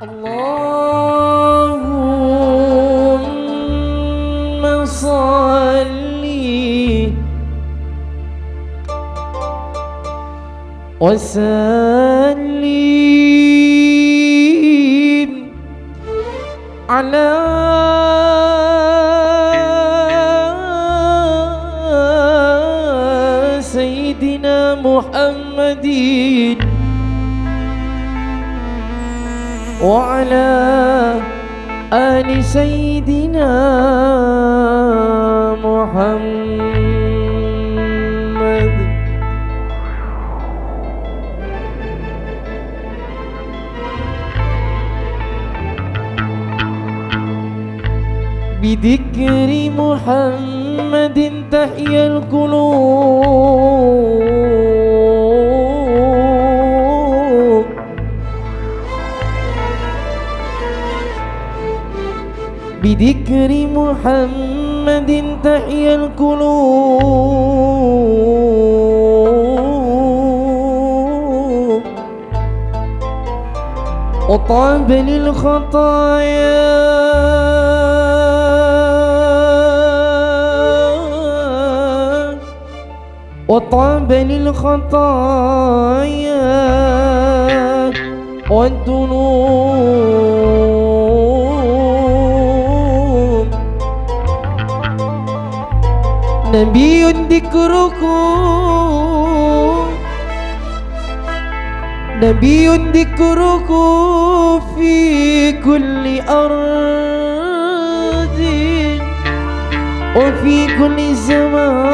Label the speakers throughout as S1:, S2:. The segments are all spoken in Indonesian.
S1: Allahumma salli wa sallim ala sayyidina Muhammadin wa ala ali sayyidina Muhammad. Bidikri Muhammadin tahyal qulub, bidikri Muhammadin tahyal qulub, wa taba lil khataya وطاب للخطايا والذنوب. نبي ذكركم، نبي ذكركم في كل أرض وفي كل زمان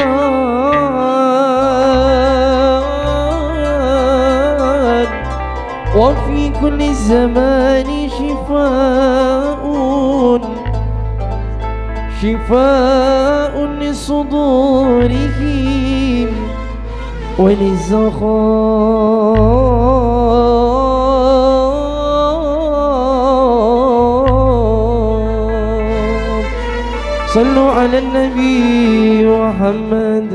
S1: وفي كل زمان شفاء، شفاء لصدورهم وللزخام. صلوا على النبي محمد.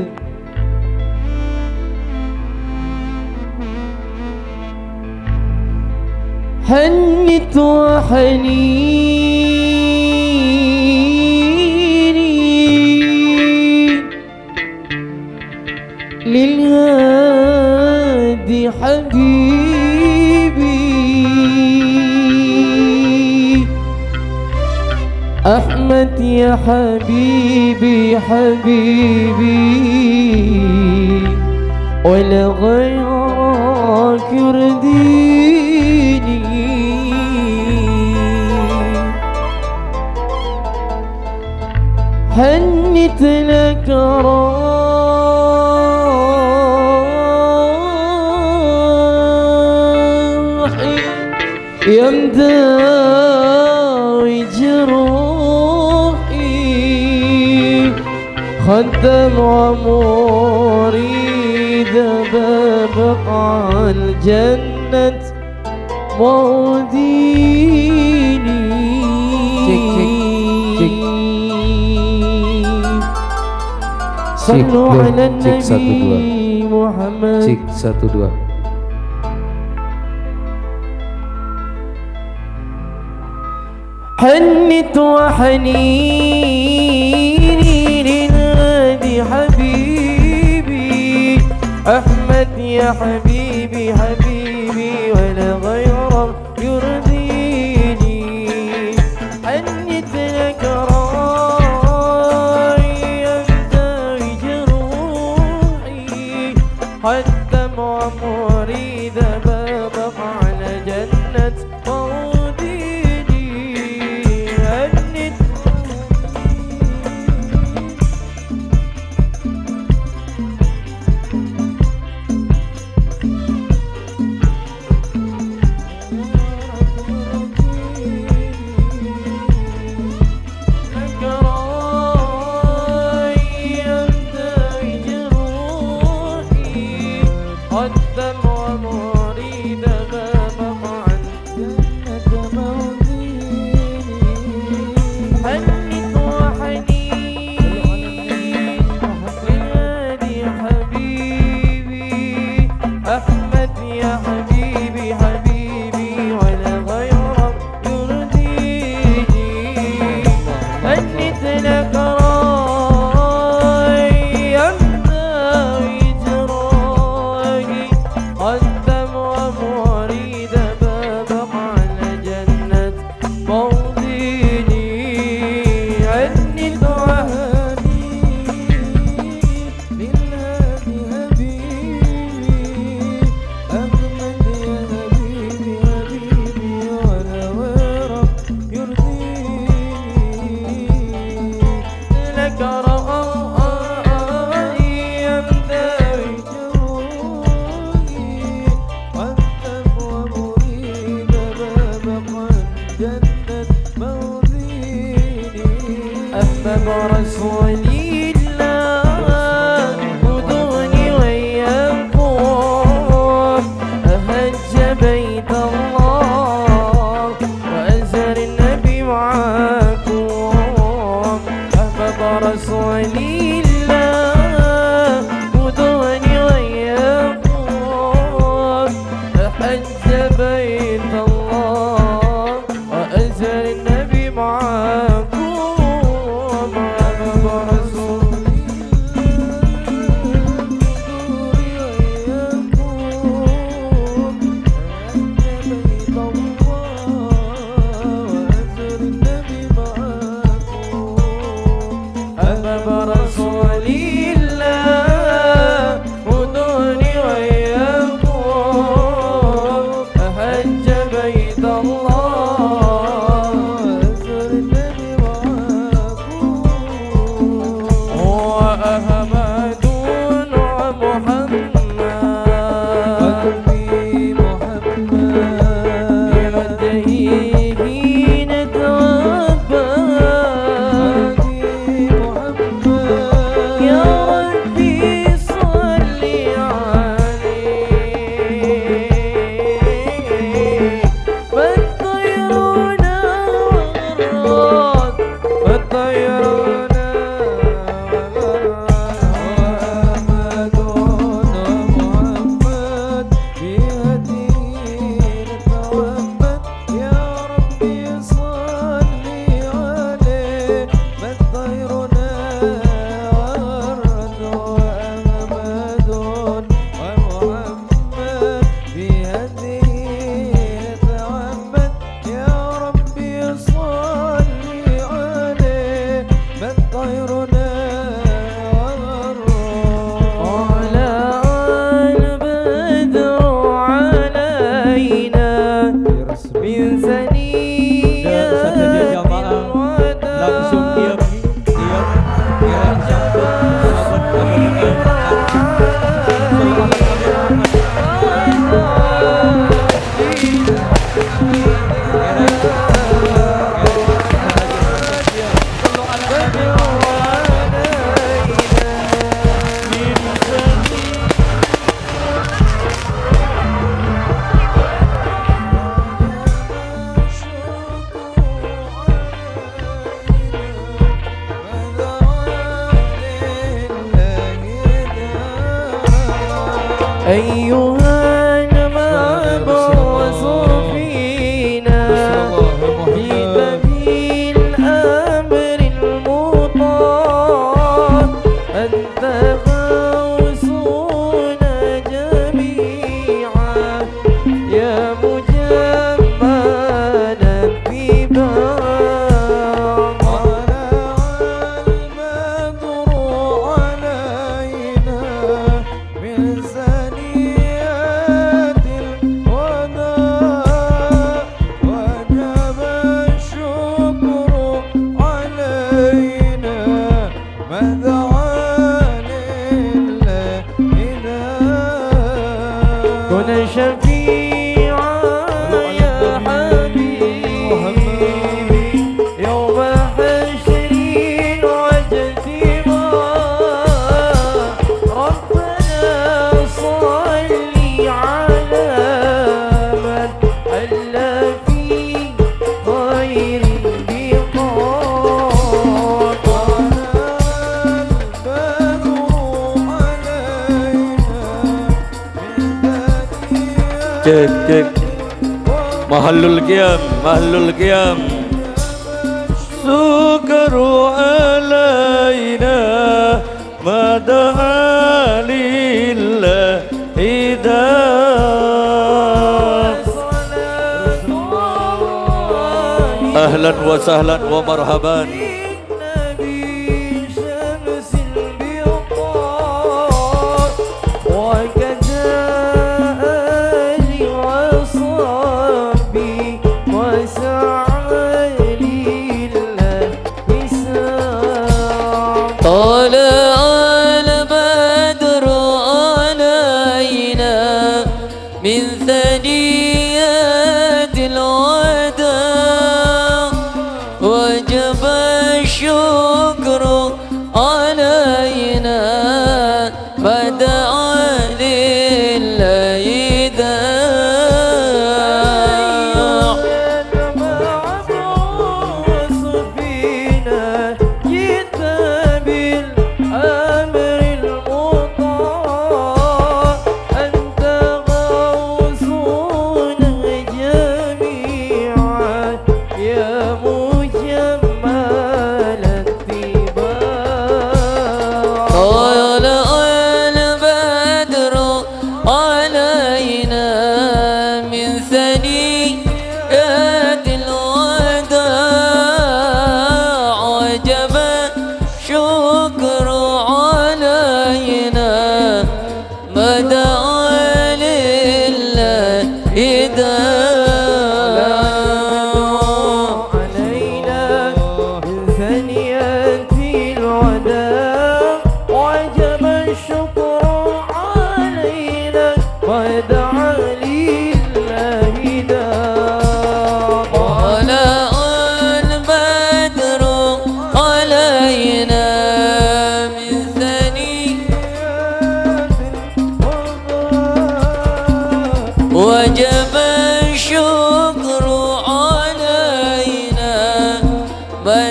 S1: هنت وحنيني للهادي حبيبي أحمد يا حبيبي حبيبي، ولا غيرك يرضيني. هنت لك روحي يا مداوي جروحي، خدم عمري ببقع الجنة موديني. صلوا على النبي محمد.
S2: Cik 1 2.
S1: حنت وحنيني للهادي حبيبي أحمد يا حبيبي حبيبي، ولا غيره يرضيني. حنت لك راي يمتوي جروحي، قدم عمري ذبابق على جنة موديني. هنت رسول الله خذوني وإياكم أهج بيت الله وأزر النبي معاكم أحباب رسول الله خذوني وإياكم أحج بيت الله وأزر النبي معاكم أحباب رسول أحباب رسول الله خذوني وإياكم أحج بيت الله أزر النبي معاكم وأحمد ومحمد قلبي محمد بمدحه نتوفى يا ربي صل عليه فالطيرنا والغرات فالطيرنا وأحمد ومحمد بهديه نتوفى يا ربي صل عليه فالطيرنا والرد وأحمد ومحمد بهديه نتوفى يا ربي صل عليه فالطيرنا وعلى البدر علينا من ثنيات
S2: Langsung diam,
S1: أيها المبعوث فينا في سبيل الأمر المطاع أنت غوثنا جميعا يا مجملا في باب طلع البدر علينا من ثنيات الوداع وجب الشكر علينا ما دعا لله كن شفيعا يا حبيبي يوم حشر واجتماع ربنا صل على من حل في خير بقاع
S2: cek cek mahallul qiyam syukru alaina madaha lillah ahlan wa sahlan wa marhaban
S1: طلع البدر علينا من ثنيات الوداع وجب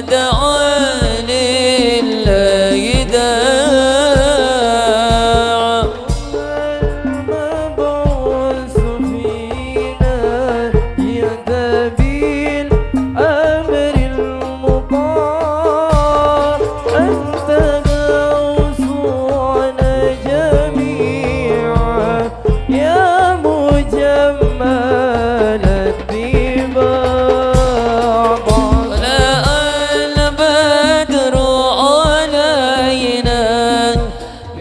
S1: دعا لله داعا المبعوث فينا يهدى بالأمر المطاع أنت غوث على جميعا يا مجمل الدماء طلع البدر علينا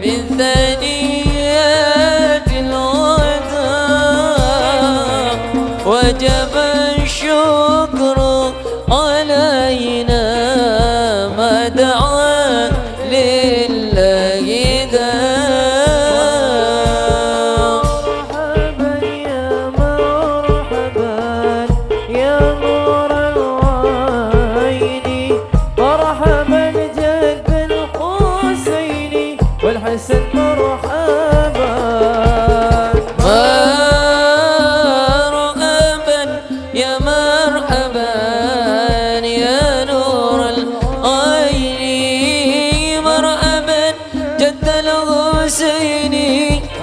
S1: من ثنيات الوداع وجب الشكر علينا ما دعا لله داع مرحبا يا مرحبا يا نور العين مرحبا جد الحسين والحسن مرحبا مرحبا يا مرحبا يا نور العين مرحبا جد الحسين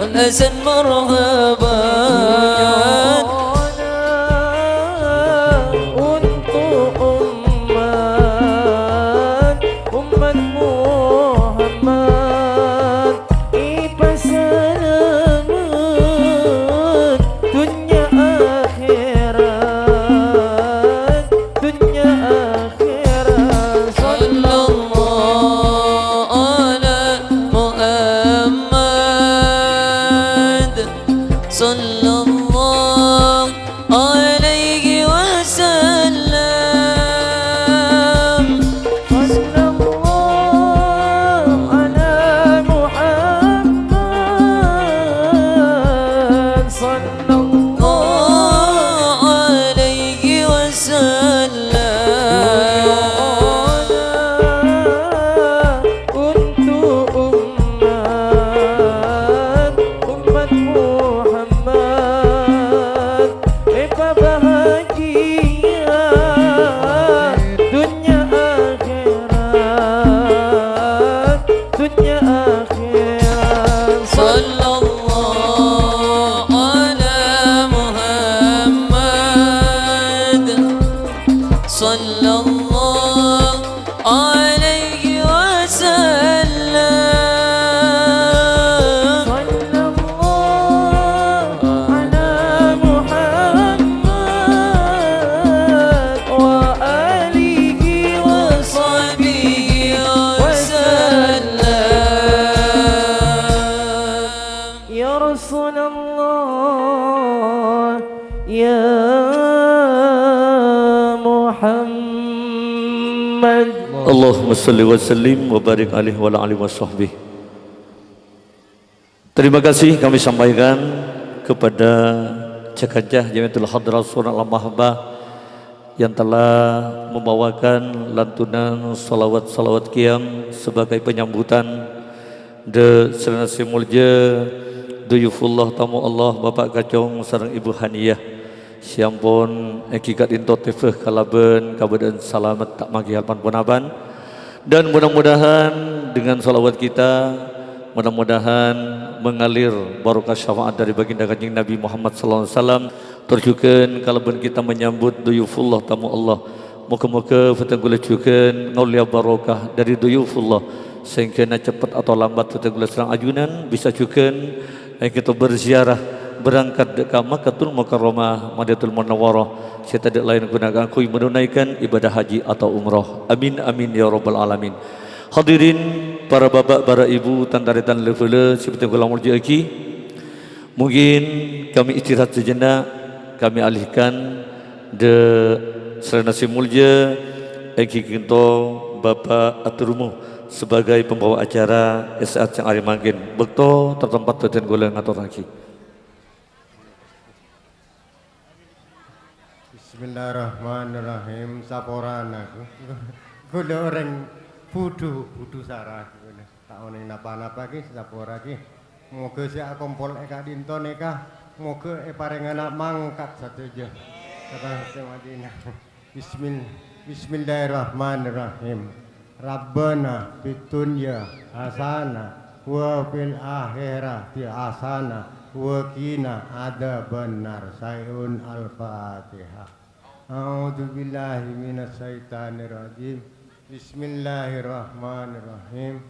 S1: والحسن مرحبا untuk umat Muhammad ipasangan dunia akhirat sallallahu ala Muhammad sallallahu alaihi wasallam sallallahu ala Muhammad sallallahu alaihi wasallam untuk umat Muhammad apa bahagia dunia akhirat sallallahu ala Muhammad sallallahu alaihi wasallam sallallahu ala Muhammad wa alihi wa sahbihi wasallam ya Rasulullah ya Muhammad
S2: Allahumma salli wa sallim wa barik alaihi wa ala alihi wa sahbihi. Terima kasih kami sampaikan kepada Cekajah Jamiatul Hadrat Sunnah Al-Mahbah yang telah membawakan lantunan salawat-salawat qiyam sebagai penyambutan de Serenasi Mulja Duyufullah tamu Allah Bapak Kacong sareng Ibu Haniyah siampun hakikat into tefeh kalaben kabadan salamet tak magi halpan punaban dan mudah-mudahan dengan salawat kita mudah-mudahan mengalir barokah syafaat dari baginda Kanjeng Nabi Muhammad sallallahu alaihi wasallam terjukeun kalaben kita menyambut duyufullah tamu Allah moga-moga petenggulah jukeun ngaulia barokah dari duyufullah sehingga cepat atau lambat petenggulah serang ajunan bisa jukeun kita berziarah berangkat ke Makkahul Mukarramah Madinatul Munawwarah saya tidak lain gunakan aku menunaikan ibadah haji atau umrah amin amin ya rabbal alamin. Hadirin para bapak para ibu tandaritan level seperti yang murji aki mungkin kami istirahat sejenak kami alihkan de Serenasi Mulja aki kinto Bapak Aturumuh sebagai pembawa acara saat yang hari mangkin bekto tertempat teten golongan ngatur lagi.
S3: Bismillahirrahmanirrahim. Saporan aku. Kulo orang budu sarah. Tak oning napa-napa ki sapora ki. Moga sia kompol eka dinto neka. Moga paring anak mangkat sateja. Kata Madinah. Bismillahirrahmanirrahim. Rabbana fid dunya hasanah wa fil akhirati hasanah wa qina adzabannar. Sayun al-Fatihah. A'udzu billahi minasyaitonir rajim. Bismillahirrahmanirrahim.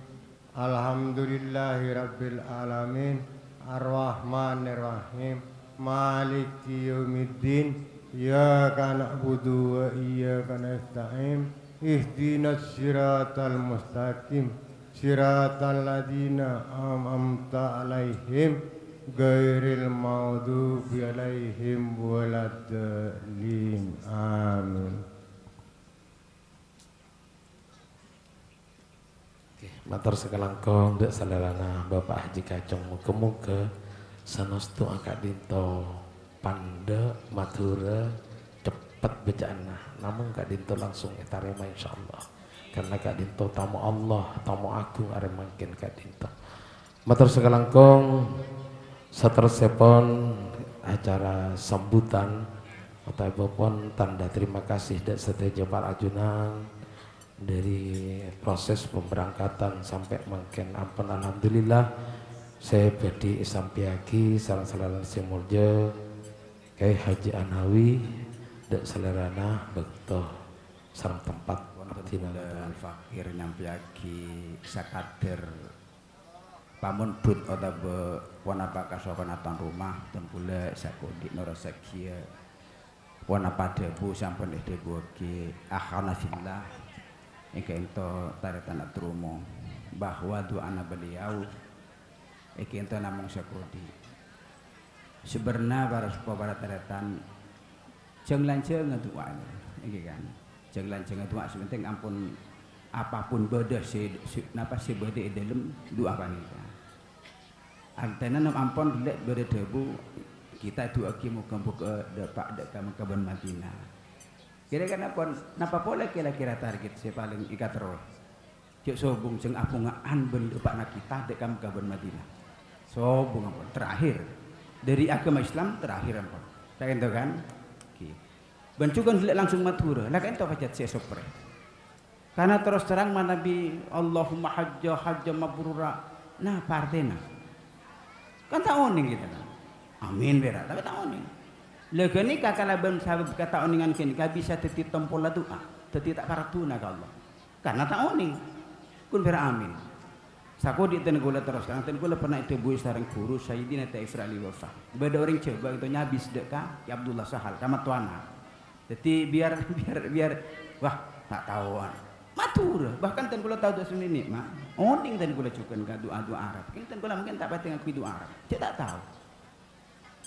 S3: Alhamdulillahi rabbil alamin. Ar-Rahmanir-Rahim. Maliki yaumiddin. Iyyaka na'budu wa iyyaka nasta'in. Ihdinas siratal mustaqim. Siratal ladzina an'amta 'alaihim ghairil maghdubi 'alaihim waladdallin. Amin.
S4: Matur sekelangkong dek salerana Bapak Haji Kacong muga-muga sanestu akak dinto pande matura cepet bejaana namun Kak Dinto langsung etarema insyaallah karena Kak Dinto tamu Allah tamu agung are mangkin Kak Dinto. Matur sekelangkong saterusipun acara sambutan utawa tanda terima kasih dek seteja para ajunan dari proses pemberangkatan sampai mungkin ampun alhamdulillah saya badi sampiaki sareng-sareng simuljo Kyai Haji Anawi dak selerana bekto sareng tempat
S5: wonten fakir nyampiaki sakader pamundhut utawa wanapaka sokonatan rumah ten kula sakodi narasakia wanapadebu sampun debu ki akhana fillah iki ento taretan atrumo bahwa doa beliau iki ento namung sakodi sebenarnya para taretan jeng lanjeng doa iki kan jeng lanjeng doa sementing ampun apapun beda napa si beda dalam doa panika artinya nam ampun lek beda debu kita doa ki muga-muga dapat kamu kaban Madinah. Kira-kira napa boleh kira-kira target saya paling ikat roh. Cek sobung jeng apungaan ben depakna kita dek kam kaban Madinah. Sobung ampun terakhir dari agama Islam terakhir ampun. Tak ento kan? Ki. Ben juga langsung matur. Lah ento hajat saya sopre. Karena terus terang Nabi Allahumma hajja mabrura. Nah partena. Kan tak oning kita. Amin berat. Tapi tak oning. Legani kakalaban sahabat kata oningan kini bisa tetap tempol la doa, tetap tak paratuna ke Allah. Karena tak oning, kun vera amin. Sako di tenggula terus, karena tenggula pernah itu buat sarang guru Sayyidina Ta'ifra Ali Wafa. Beda orang coba itu nyabis deka, ya Abdullah Sahal, kama tuana. Jadi biar wah tak tahuan. Matur, bahkan tenggula tahu doa ini mak. Oning tenggula cukan ke doa Arab. Kita tenggula mungkin tak pati ngaku doa Arab. Kita tak tahu.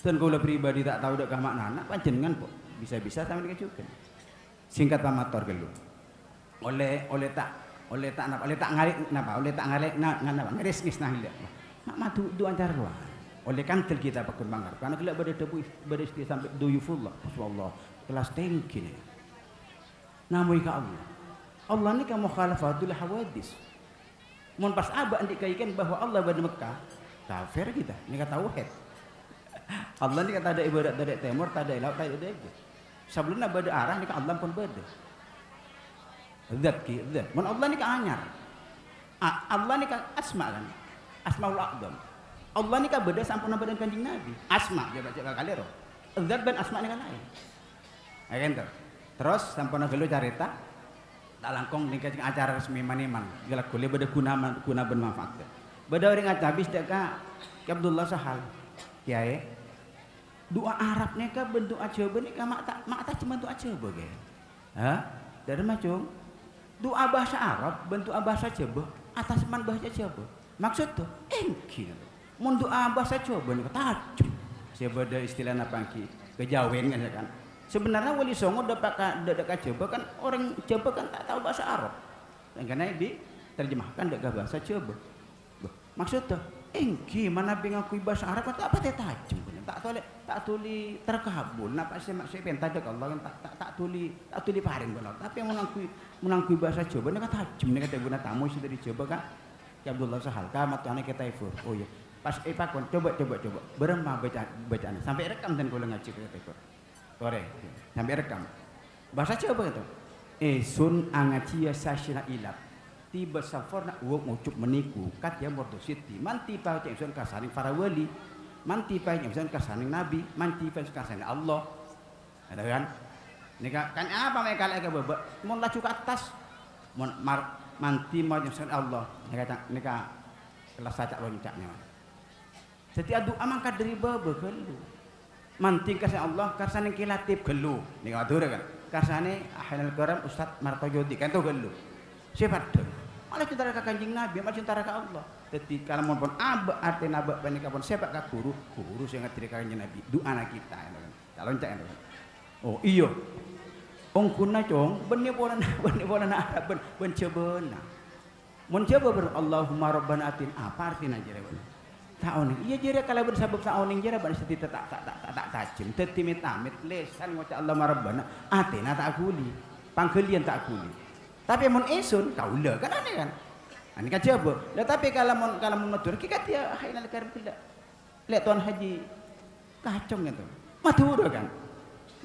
S5: Dan kalau pribadi tak tahu dak makna panjenengan kok bisa-bisa sampe kejuken. Singkat pamator gelu. Oleh tak ngalik ngeris nah hilang. Mak matu du antar luar. Oleh kantel kita pakun bangar. Karena kelak pada debu pada isti sampai duyufullah. Subhanallah. Kelas tinggi ni. Namui ka Allah. Allah ni ka mukhalafatul hawadis. Mun pas aba andik kaikan bahwa Allah pada Mekah. Kafir kita. Ni kata tauhid. Allah ni kata ada ibadat dari timur, tak ada laut, tak ada itu. Sebelumnya beda arah ni Allah pun beda. Zat. Man Allah ni anyar. Allah ni asma kan. Asmaul A'zam. Allah ni beda sampun badan Kanjeng Nabi. Asma dia baca kali roh. Zat ben asma ni kan lain. Agen terus sampun gelu carita tak langkong ning acara resmi maniman. Galak gule beda guna ben manfaat. Beda orang habis dek ka Abdullah Sahal. Kiai doa Arabnya ka bentuk ajaban ni ka mak tak cuma doa ajaban ge. Ha? Dari macam doa bahasa Arab bentuk bahasa Jawa atas man bahasa Jawa. Maksud tu engki. Mun doa bahasa Jawa ni tajam. Sebeda istilah apa ki? Kejawen kan. Sebenarnya Wali Songo dekat Jawa kan orang Jawa kan tak tahu bahasa Arab. Dan karena diterjemahkan dekat bahasa Jawa. Maksud tu engki mana ngakui bahasa Arab tak apa teh tajam tak tuli terkabul napa sih maksud pentada Allah kan tak tuli paring benar tapi yang menangkui bahasa Jawa nek tajam nek kata guna tamu sih dari Jawa kan ya Abdullah Sahal ka matane kita ifur oh ya pas pakon coba berema bacaan sampai rekam dan kula ngaji kita ifur sore sampai rekam Bahasa Jawa itu. Esun angacia sasina ilap. Tiba saforna uang ucup meniku kat ya mordo siti. Manti pa esun kasaning para wali. Manti pa esun kasaning nabi. Manti pa kasaning Allah. Ada kan? Nika kan apa mereka lagi bebek? Mau laju ke atas. Manti mau esun Allah. Nika kelas sajak loncaknya. Setiap doa mangkat dari bebek gelu. Manti kasaning Allah kasaning kilatip gelu. Nika atur kan? Kasane ahlul karam Ustaz Martoyodi kan tuh gelu. Siapa tuh? Malah cinta ka Kanjeng Nabi, malah cinta ka Allah. Dadi kalau mau pun abak artinya abak panika pun siapa ka guru sing ngatiri ka Kanjeng Nabi. Doa na kita kan. Calon cak kan. Oh iya. Ongkuna cong, benih bola na Arab ben cebena. Mun coba ber Allahumma rabbana atin apa artinya jere taoning. Iya jere kalau bersabab taoning jere ban seti tak tajim. Tetimit amit lesan ngoca Allahumma rabbana atina tak kuli. Panggelian tak kuli. Tapi mun esun kaula kan aneh kan. Ani ka coba. Lah tapi kalau mun matur ki katia hainal karim tidak. Lihat tuan haji kacong itu. Matur kan.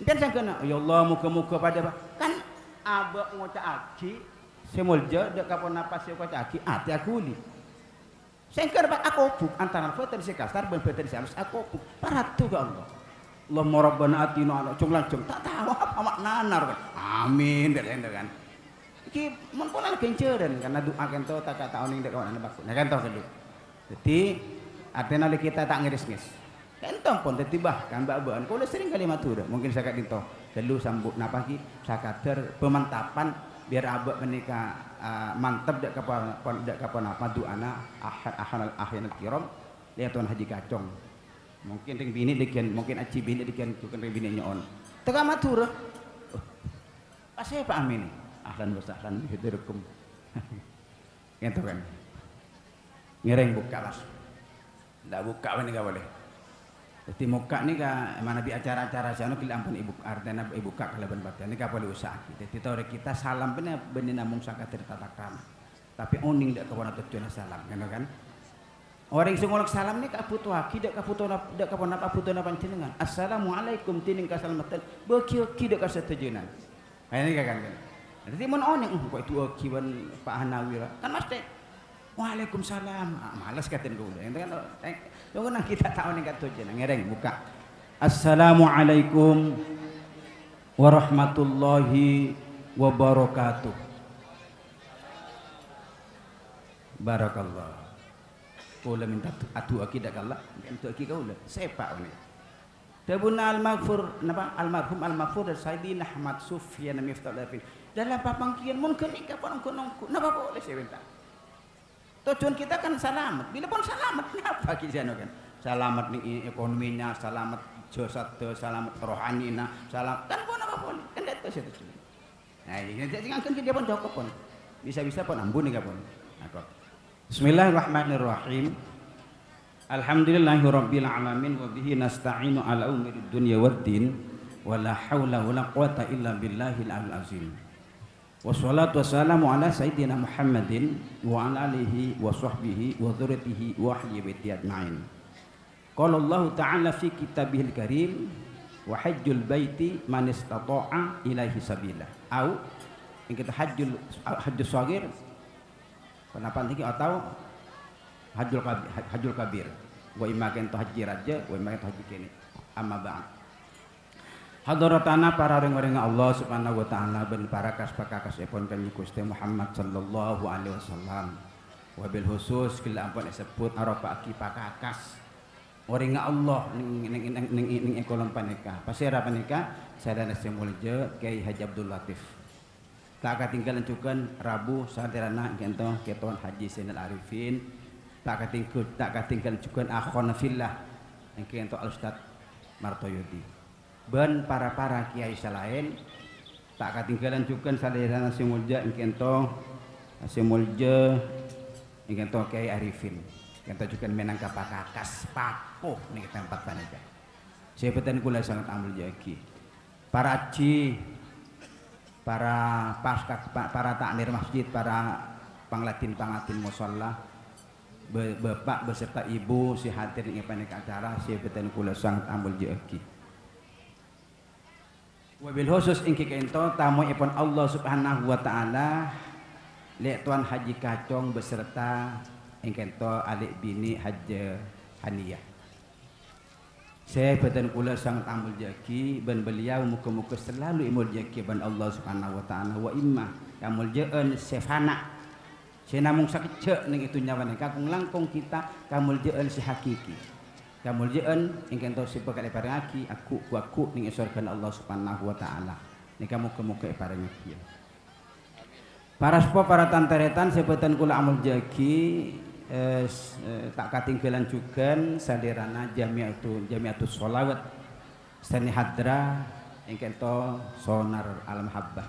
S5: Kan sangkana ya Allah muga-muga pada kan abak ngoca aki semulja dek kapon napas yo ngoca aki ati akuli. Sengker aku buk antara foten si kasar ben foten si halus aku buk paratu ke Allah. Allahumma rabbana atina ala cung tak tahu apa maknana kan. Amin kan. Iki mun pola kenceureun karena doa kento tak taoning dek kawan baku. Nah kento sedih. Jadi artinya kita tak ngiris-ngiris. Kentong pun bahkan mbak-mbakan kalau sering kali matur mungkin saya dinto dulu sambut napaki sakater pemantapan biar abak menika mantap dek kapan apa doana ahanal kiram lihat tuan haji kacong mungkin ring bini dikian mungkin aci bini dikian bukan ring bini nyon teka matur pas saya Pak Amin ahlan wasahlan hadirukum gitu kan ngereng buka mas ndak buka menika boleh. Jadi muka ni ka mana bi acara-acara sana kila ampun ibu artena ibu kak kalaban badan ni ka boleh usaha kita. Jadi kita salam benar benar namung saka tata krama. Tapi oning dak kawan tujuan salam kan. Orang sing ngolak salam ni ka putu aki dak ka putu dak kawan apa putu na panjenengan. Assalamualaikum tining kasalamatan. Beki dak ka setujunan. Ini kan. Jadi mun oning kok itu aki wan Pak Hanawi kan mesti Waalaikumsalam. Malas katen gue. Ente kan tunggu nang kita tahu nih kata tujuan. Ngereng buka. Assalamualaikum warahmatullahi wabarakatuh. Barakallah. Kula minta atu akidah kallah. Minta akidah kula. Sepak ni. Tabuna al-maghfur napa al-marhum al-maghfur Sayyidina Ahmad Sufyan Miftah Dafin. Dalam papangkian mun kenika panongko napa boleh saya minta. Tujuan kita kan selamat. Bila pun selamat, kenapa kisahnya kan? Selamat nih ekonominya, selamat jasad, selamat rohaninya, selamat kan pun apa pun. Kan itu sih tujuan. Nah, jadi kan dia pun cukup pun. Bisa-bisa pun ambun nih pun. Bismillahirrahmanirrahim. Alhamdulillahirabbil alamin wa bihi nasta'inu ala umuri dunya waddin wa la haula wa la quwata illa billahil azim. Wassalatu wassalamu ala sayyidina Muhammadin wa ala alihi wa sahbihi wa dzurriyyatihi wa ahli baiti ajmain. Qala Allah ta'ala fi kitabihil karim wa hajjul baiti man istata'a ilaihi sabila. Au kita hajjul shagir kenapa tinggi atau hajjul kabir. Wa imma kan haji raja wa imma kan haji kene. Amma ba'd. Hadaratana para orang-orang Allah Subhanahu wa taala ben parakas pakakas epon kanjeng Gusti Muhammad sallallahu alaihi wasallam. Wabil khusus kila ampun disebut arapa aki pakakas. Orang Allah ning ekolom panika. Pasira panika sadana semulje Kiai Haji Abdul Latif. Tak katinggalan cukan Rabu saderana gento keton Haji Zainal Arifin. Tak katinggalan cukan akhona fillah gento Al Ustaz Martoyodi. Ben para kiai selain tak ketinggalan juga sadayana simulja ingkento simulja ingkento Kiai Arifin ingkento juga menangkap pakakas pakuh nih tempat panitia. Sebutan kula sangat ambil jagi para haji para para takmir masjid para panglatin musalla bapak beserta ibu si hadir ing panitia acara sebutan kula sangat ambil jagi. Wabil khusus ingki kento tamu ipun Allah Subhanahu wa taala lek tuan haji kacong beserta ingkento alik bini haji haniyah. Saya badan kula sangat amul jaki ban beliau muka-muka selalu imul jaki ban Allah Subhanahu wa taala wa imma amul jeun sefana. Saya namung sakece ning itu nyawa ning kakung langkung kita kamul jeun si hakiki. Kamul jeun ingkang to sipa kali parengaki aku ning surga Allah Subhanahu wa taala. Nika muga-muga parengaki. Para sepuh para tanteretan sebutan kula amul jagi tak katinggalan juga sadirana jamiatus sholawat seni hadra ingkang to sonar alam habbah.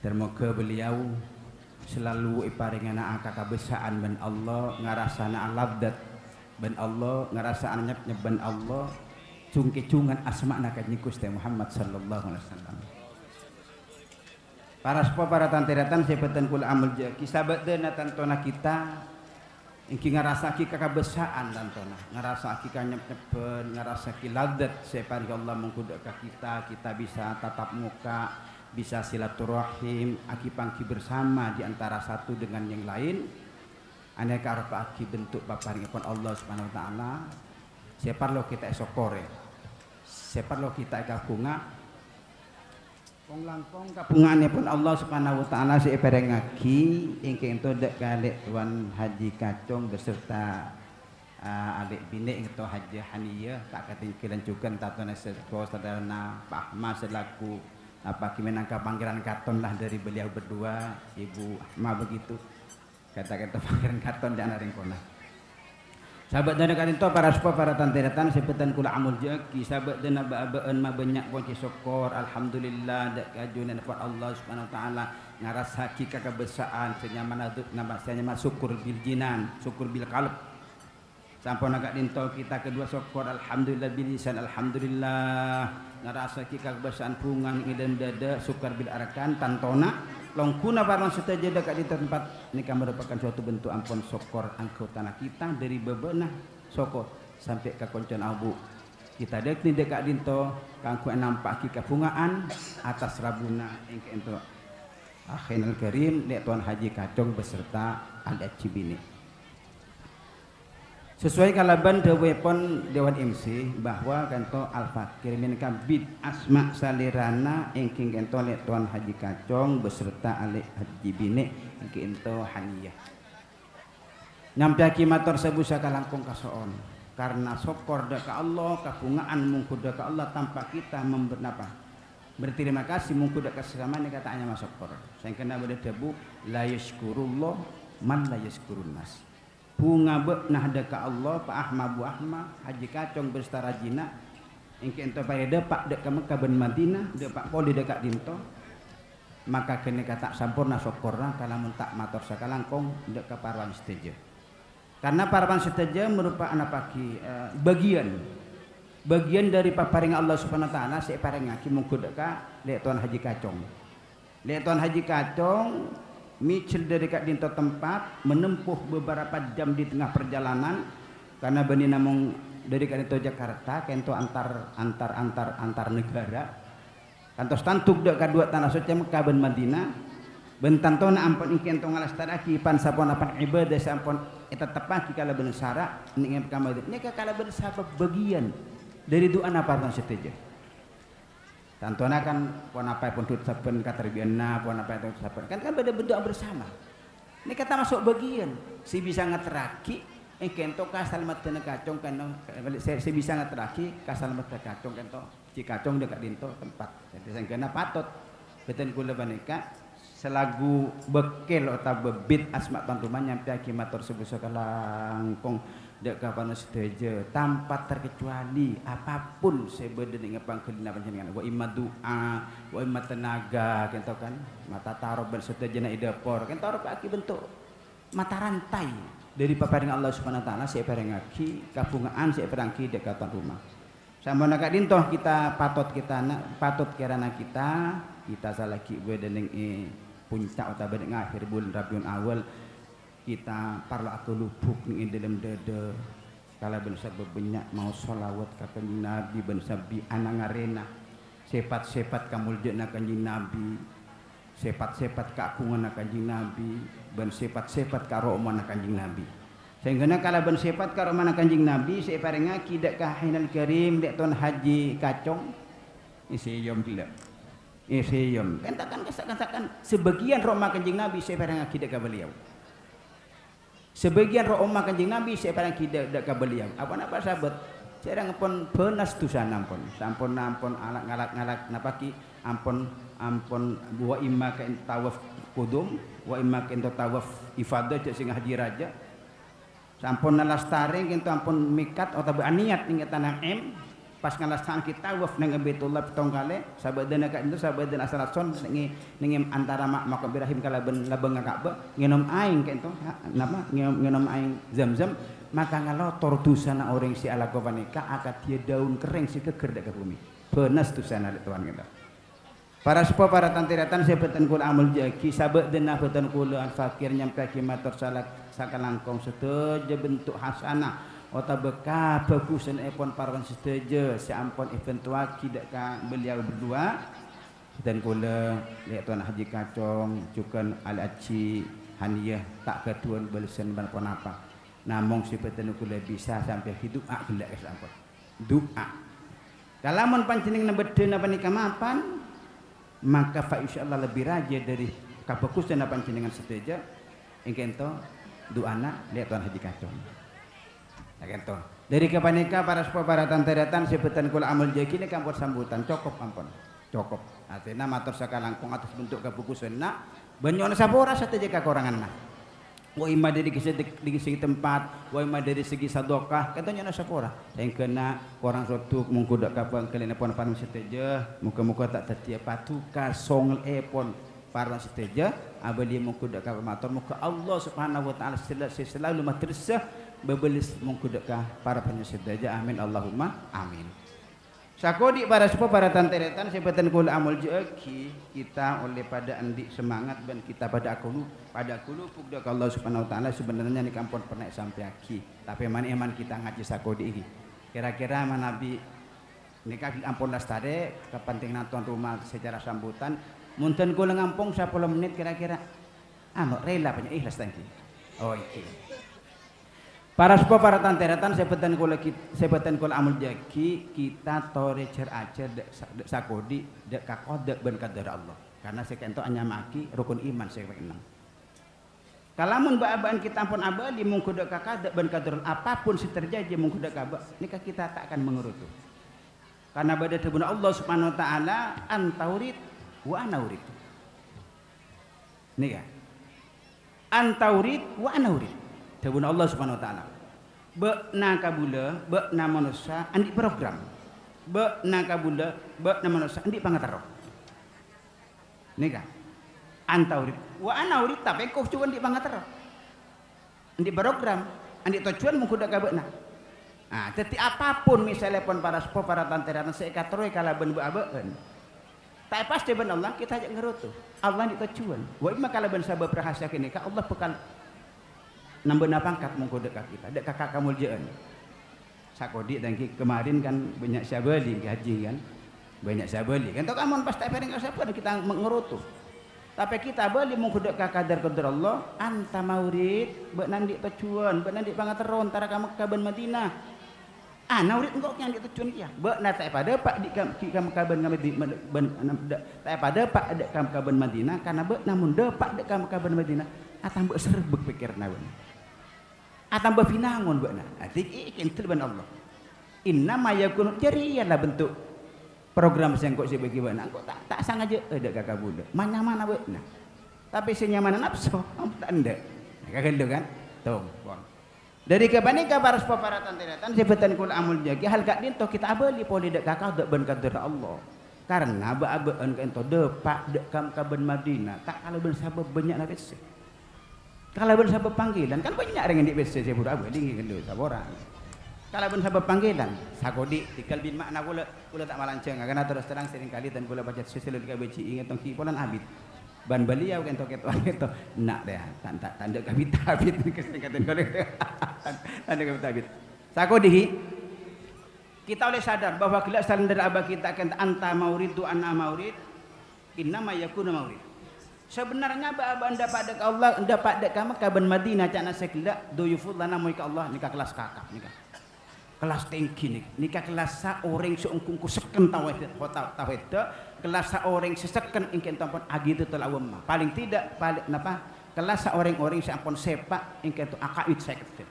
S5: Termoga beliau selalu iparingana angka kabesaan ben Allah ngarasana alabdat ben Allah ngerasaan nyep ben Allah cungke-cungan asma'na ka Gusti Muhammad sallallahu alaihi wasallam. Para sepuh para tantiratan sebutan kula amul jaki sabadeuna tantona kita ingki ngarasaki kakabesaan tantona ngarasaki ka nyep-nyepen ngarasaki ladat separi Allah mengkuda ka kita bisa tatap muka bisa silaturahim aki-pangki bersama di antara satu dengan yang lain. Aneka arpa aki bentuk paparingipun Allah Subhanahu wa taala. Separlo kita esokore. Separlo kita kapunga. Wong langkung kapunganipun Allah Subhanahu wa taala seperengaki ingkang ento dek kalih tuan haji kacong beserta adik bini itu haji haniyah tak ketinggalan juga tatone saudara Pak Ahmad selaku apa kimenangka panggilan katon lah dari beliau berdua Ibu Ahmad begitu. Kata-kata pangeran katon di anaring kona. Sahabat dana karinto para sepuh para tantiratan sebutan kula amul jaki sahabat dana ba'abaan ma banyak kunci syukur alhamdulillah dak kajunan kepada Allah Subhanahu wa taala ngarasaki kakabesaan senyaman aduk nama syukur bil jinan syukur bil qalb. Sampun agak dinto kita kedua syukur alhamdulillah bil lisan alhamdulillah ngarasaki kakabesaan pungang idem dada syukur bil arkan tantona longkuna parang setaja dekat di tempat ini merupakan suatu bentuk ampun syukur angkau tanah kita dari bebenah syukur sampai ke koncon abu kita dek ni dekat dinto kangku nampak kita bungaan atas rabuna engke ento akhinal karim lek tuan haji kacong beserta al-haji bini. Sesuai kalaban dawepon Dewan MC bahwa kanto al-fakir min kabid asma salirana ingkang kanto lek tuan haji kacong beserta alik haji bini ingkang ento haniyah. Nyampiaki matur sebusa kalangkung kasoon karena syukur ka Allah kabungaan mungkuda ka Allah tanpa kita berterima kasih mungkuda ka sesama ni katanya masyukur. Sing kena bade debu la yashkurullah man la yashkurun nas. Bunga benah deka Allah Pak Ahmad Bu Ahmad haji kacong bersetara jina engke ento paya depak dek ke Mekah ben Madinah depak poli dekat dinto maka kene kata sampurna syukurna kalamun tak matur sakalangkung dek ke parwan seteja karena parwan seteja merupakan apaki bagian dari paparing Allah Subhanahu wa taala separengaki mungku deka lek tuan haji kacong micil dari kat dinto tempat menempuh beberapa jam di tengah perjalanan karena bani namung dari kat dinto Jakarta kento antar negara kantos tantuk dek kadua tanah suci Mekah ben Madinah bentantona ampun iki ento ngalas taraki pan sapon apan ibadah sampun eta tepaki kala ben sara ning kamari nika kala ben sabab bagian dari doa napa seteja. Tantona kan pon apa pun tut saben katerbiana pon apa itu saben kan beda bentuk bersama. Ini kata masuk bagian si bisa ngateraki kento kasalamat tena kacong kan si bisa ngateraki kasalamat tena kacong kento si kacong dekat dinto tempat. Jadi sangkena patut beten kula banika selagu bekel atau bebit asma tantuman nyampe akimatur sebusa kalangkung dek kapan seteja tanpa terkecuali apapun sebeda dengan pangkelina panjenengan wa imma doa wa imma tenaga kento kan mata taruh ben seteja na idapor kan taruh aki bentuk mata rantai dari paparing Allah Subhanahu wa taala seperengaki kabungaan seperangki dek katan rumah sampun agak dintoh kita patut kirana kita salaki bedeneng puncak atau bedeng akhir bulan Rabiul Awal kita parlo atau lubuk ning dalam dada kala ben sabab banyak mau sholawat ka kanjeng Nabi ben sabi anang arena sifat-sifat kamuljeun Kanjeng Nabi, sifat-sifat keagungan Kanjeng Nabi, ban sifat-sifat karoman Kanjeng Nabi. Sehingga kalau ban sifat karoman Kanjeng Nabi saya parengaki dak kahinal karim dak Tuan Haji Kacong isiyom tidak. Isiyom. Kan kasakan sebagian roma Kanjeng Nabi saya parengaki dak ka beliau. Sebagian roma Kanjeng Nabi saya parengaki dak ka beliau. Apa sahabat? Saya pun benas tusan ampun, sampun alak ngalak napaki ampun wa imma ka tawaf kudum wa imma ka tawaf ifadah cek sing haji raja sampun nalastare kintu ampun mikat atau aniat ning tanah M pas ngalastang kita tawaf nang Baitullah pitong kali sabadana ka itu sabadana asalason ning antara makam Ibrahim kalaben labeng Ka'bah ngenom aing ka itu napa ngenom aing Zam-zam maka ngalotor dusana orang si ala kovanika akad dia daun kering si keger dak bumi benas dusana tuan kita para sepuh para tantiratan sebeten kula amal jaki sabek denah beten kula al fakir nyampe kimatur salak sakalangkong seteja bentuk hasanah ota beka bagusan epon parawan seteja si ampon eventuaki dak ka beliau berdua dan kula lihat Tuan Haji Kacong cukan al aci haniyah tak ketuan belesan ban pon apa namong sifatan kula bisa sampai hidup gelak sampun doa kalamun panjenengan nebeden apa nikah mapan maka fa insyaallah lebih raja dari kabagusan panjenengan seteja engke ento doana lihat Tuan Haji Kacong ya ento dari kepanika para sepuh para tanteratan sifatan kula amal jaki ini kampur sambutan cukup ampun cukup artinya matur sakalangkung atas bentuk kabagusan nak banyak sapora seteja kakurangan nah wa imma dari segi tempat wa imma dari segi sadaqah katanya sapora yang kena orang suatu mungku dak kapang kalian pon pan seteja muka-muka tak tetia patuka song epon parwan seteja abadi mungku dak ka matur muka Allah Subhanahu wa taala selalu matrisa bebelis mungku dak ka para penyeteja amin Allahumma amin. Sakodi para sepuh para tanteretan sebatan kula amul jeki kita oleh pada andi semangat dan kita pada aku lupuk dak Allah Subhanahu wa taala sebenarnya ni kampun pernah sampai aki tapi man kita ngaji sakodi ini kira-kira mana nabi nikah ampun lastare kepentingan tuan rumah secara sambutan munten kula ngampung 10 menit kira-kira rela banyak ikhlas tangki oh iki para sepuh para tanteratan sebatan kula amul jaki kita tore cer acer dek sakodi dek kakod dek ben kadar Allah karena sekento anyamaki rukun iman saya enam kalamun baabaan kita ampun abadi mungku dek kakad dek ben kadar apapun si terjadi mungku dek kabak nikah kita tak akan mengerutu karena pada tebuna Allah Subhanahu wa taala antaurid wa anaurid nikah antaurid wa anaurid tebuna Allah Subhanahu wa taala bekna kabula bekna manusia andi program bekna kabula bekna manusia andi pangataro nika antaurid wa anaurid tapi kok cuman di pangataro andi program andi tujuan mungkuda kabekna jadi apapun misalnya pun para sepuh para tanteran saya katroi kalaban beabeun tak pasti ben Allah kita aja ngerutu Allah di tujuan wa imma kalaban sabab rahasia kini ka Allah bekal nambah pangkat mungko dekat kita dek kakak kamu jeun sakodi tangki kemarin kan banyak sabali haji kan banyak sabali kan tok amun pas tak pereng siapa kita mengerutu tapi kita bali mungko dek kadar Allah anta maurid bek nandi tujuan bek nandi pangateron tara ka Mekah ben Madinah naurid engkau yang di tujuan kia bek na tak pada pak di ka Mekah ben tak pada pak dek ka ben Madinah karena bek namun depak dek ka Mekah ben Madinah atambah serbek pikirna we atambah pinangon beuna ati ikintul ban Allah inna ma yakunu jariyalah bentuk program sengkok sebagi beuna engko tak sangaja dek kakak budak mana beuna tapi senyaman nafsu tak ndek kakak kan tuh bon dari kebanika para sepaparatan teratan sebutan kul amul jagi hal kak dinto kita abeli poli dek kakak dek ben kadar Allah karena ba-abeun ka ento depak dek kam ka ben Madinah tak kalau ben sabab banyak na bese kalau ben sabab panggilan kan banyak orang yang di bese saya budak abeli ngendo sabora kalau ben sabab panggilan sakodi tikal bin makna kula tak malanceng karena terus terang sering kali dan kula baca seselul ka beci ingat tong kipolan abid ban beliau kan toket itu nak deh tanda kami tabit kesingkatan kau tanda kami tabit sakodi Kita oleh sadar bahwa kelak standar abah kita akan anta maurid tu anna maurid innama yakuna maurid. Sebenarnya abah dapat dek Allah dapat dek kamu kaban Madinah cak nasa kelak doyuful lana moika Allah nikah kelas kakak nikah. Kelas tinggi nikah kelas sa orang seungkungku seken tawhid kelas sa orang seseken ingin tampon agi itu telah wema paling tidak paling napa kelas sa orang-orang sampun sepak ingin tu akaid sekte.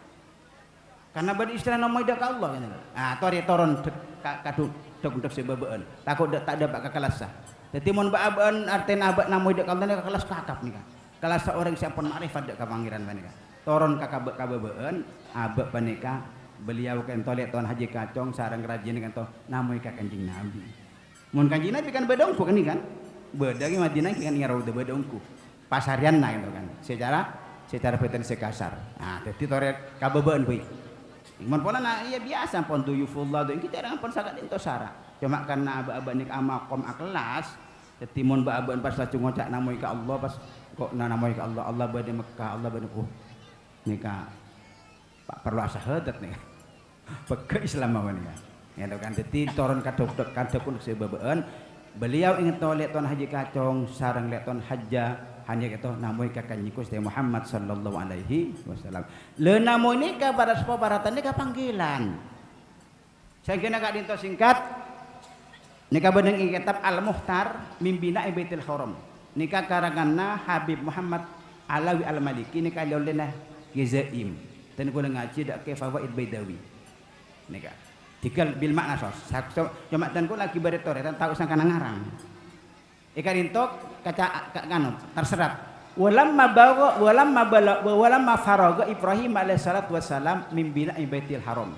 S5: Karena beristilah nama ida ka Allah kan. Ah tori toron kadung dok sebebeun. Takut tak dapat ke kelas sah. Dadi mun baabeun artina abad nama ida ka Allah ka kelas kakap nika. Kelas seorang sampun makrifat dak ka pangeran panika. Toron ka kabebeun abad panika beliau kan tolek tuan Haji Kacong sareng rajin kan to nama ka Kanjeng Nabi. Mun Kanjeng Nabi kan bedongku kan kan. Beda ge Madinah kan ngarau de bedongku. Pasarian nah gitu kan. Secara potensi kasar. Nah, dadi tore kabebeun beuy. Iman pola na iya biasa pon duyufullah do kita jangan pon sakat ento sara. Cuma karena aba-aba nik amakom kelas tetimun ba-abaan pas lacu ngocak namoi ka Allah pas kok namoi ka Allah Allah bade Mekah Allah bade nika Pak perlu asahadat nih. Peke Islam mawon nika. Ya kan dadi toron kadok kadokun sebebeun beliau ingin tolek tuan Haji Kacong sareng lek tuan Hajja hanya kita namoi ka Kanjeng Gusti Muhammad sallallahu alaihi wasallam. Le namoi ni ka pada sepaparatan ni ka panggilan. Saya kena ka dinto singkat. Nika beneng kitab Al-Muhtar min Bina'i Baitul Haram. Nika karanganna Habib Muhammad Alawi Al-Maliki nika lolena Gizaim. Dan kula ngaji dak ke Fawaid Baidawi. Nika tikel bil makna sos. Cuma dan kula lagi bare tore tahu sang kana ngarang. Ika rintok kaca kanu terserat walamma faraga Ibrahim alaihi salatu wassalam min bina'i Baitil Haram.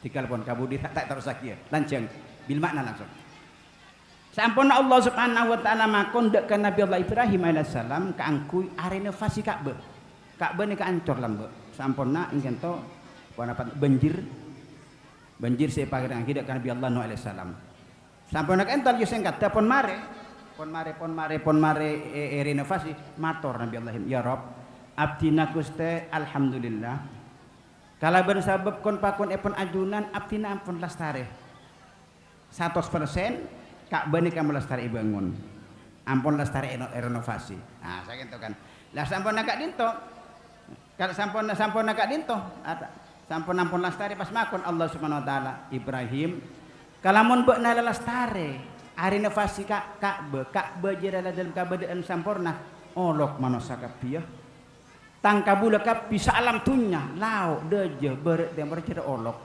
S5: Tikalpun kabudi tak terus sakieu lanceng bil makna langsung. Sampun Allah Subhanahu wa taala makon dek ka Nabi Allah Ibrahim alaihi salam kaangkui renovasi Ka'bah. Ka'bah ni kaancor lambe. Samponna ingin to panapat banjir saya pakai dek ka Nabi Allah Nuh alaihi salam. Samponna ka entar yo singkat pon mare renovasi matur Nabi Allah ya Rob abdina Gusti alhamdulillah kalau bersabab kon pakon epon ajunan abdina ampun lastare 100% Ka'bah nika lastare bangun ampun lastare renovasi nah saya gitu kan lah sampun nakak dinto kalau sampun nakak dinto sampun ampun lastare pas makon Allah Subhanahu wa taala Ibrahim kalamun beuna lastare renovasi Ka'bah jadala dalam Ka'bah dan sampurna olok manosa kapiah tangkabula kapi salam tunya lau deje beret yang bercerita olok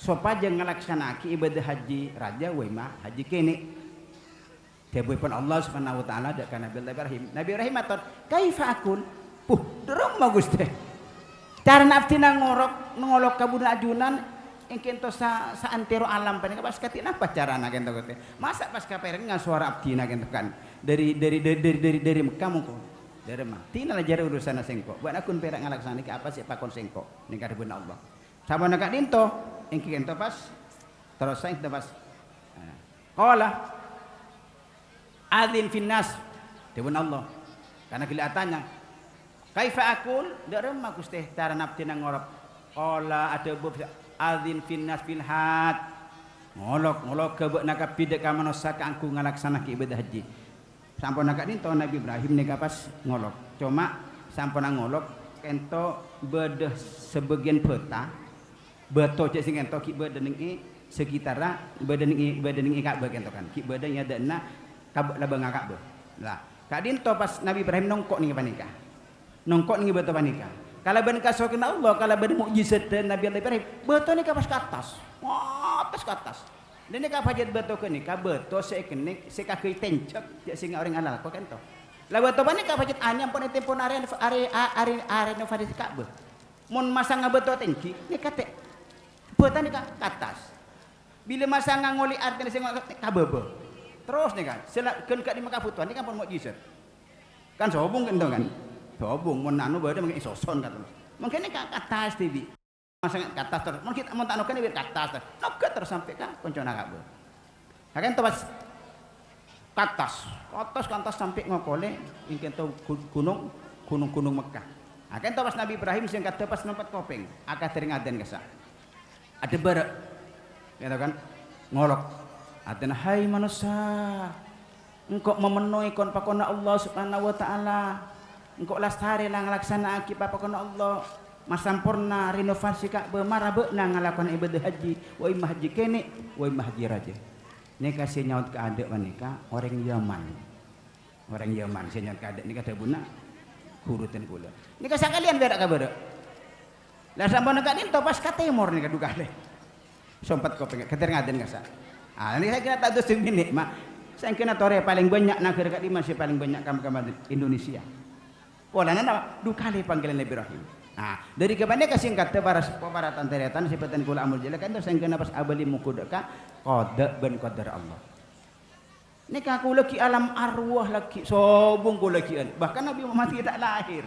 S5: sopaja ngelaksanaki ibadah haji raja wema haji kene pun Allah Subhanahu wa taala dak Nabi Ibrahim atur kaifa akun derem bagus teh cara naftina ngolok kabuna ajunan ingin to sa antero alam panika pas katina apa carana kento teh masa pas kapereng suara abdina kento kan dari Mekah mungko dari mah tina lajare urusan sengko buat akun perak ngalaksana ki apa sih pakon sengko nika dibun Allah sama nak dinto ingin kento pas terus saya pas qala adzin finnas dibun Allah karena kelihatannya kaifa akun dari mah Gusti cara naftina ngorok qala ada adzin finnas fil had ngolok ke beuk naka pidek ka manusia ka angku ngalaksana ki ibadah haji sampun naka dinto Nabi Ibrahim nika pas ngolok cuma sampun ngolok ento beudeuh sebagian peta beto cek sing ento ki beudeuh ning sekitara beudeuh ning Ka'bah ento kan ki beudeuh nya dana Ka'bah labang Ka'bah lah ka dinto pas Nabi Ibrahim nongkok ning panika nongkok ning beto panika kalau benar kasokin Allah, kalau benar mukjizat Nabi Allah Ibrahim, betul ni kapas ke atas, atas ke atas. Dan ni kapajat betul ke ni, kabetul sekenik, sekaki tencak, sehingga orang alal, kau kan tu. Lalu betul ni kapajat anyam pun tempon area novasi Ka'bah. Mun masang betul tinggi, ni kate, betul ni ke atas. Bila masang ngoli arti ni sehingga kabebe, terus ni kan, selakan kat di Mekah Putuan ni kan pun mukjizat, kan sobung kan tu kan. Sobung mun anu bade mungkin isoson kata. Mungkin ke atas TV. Masa ke atas terus. Mungkin mun tak nukeun ke atas terus. Nukeun terus sampai ka koncona Ka'bah. Hakan pas ke atas sampai ngokole ingin tahu gunung Mekah. Hakan pas Nabi Ibrahim sing kata pas numpat kopeng, akah tering aden kesa. Ada berak gitu kan, ngolok. Artinya hai manusia, engkau memenuhi kon pakona Allah Subhanahu wa taala. Engkau lastari lang laksana aki pakona Allah. Masampurna renovasi Ka'bah marabeuna ngalakukan ibadah haji. Wa imah haji kene, wa imah haji raja. Ini kasih nyaut ke adik wanita orang Yaman. Orang Yaman saya nyaut ke adik ini kata buna kurutin kula. Ini kasih kalian berak kabar. Lah sampun nek dinto pas ka timur nih kaduka deh. Sompat kau pengen keter ngaden kasa. Ah ini saya kira tak ada ini mak. Saya kira tore paling banyak negara kat masih paling banyak kamar Indonesia. Pola nana dukali panggilan Ibrahim. Nah, dari kepada kasih kata para tanteretan seperti kula amul jala kan saya kena pas abali mukudaka qada ben qadar Allah. Ini aku lagi alam arwah lagi sobong ku lagi bahkan Nabi Muhammad tidak lahir.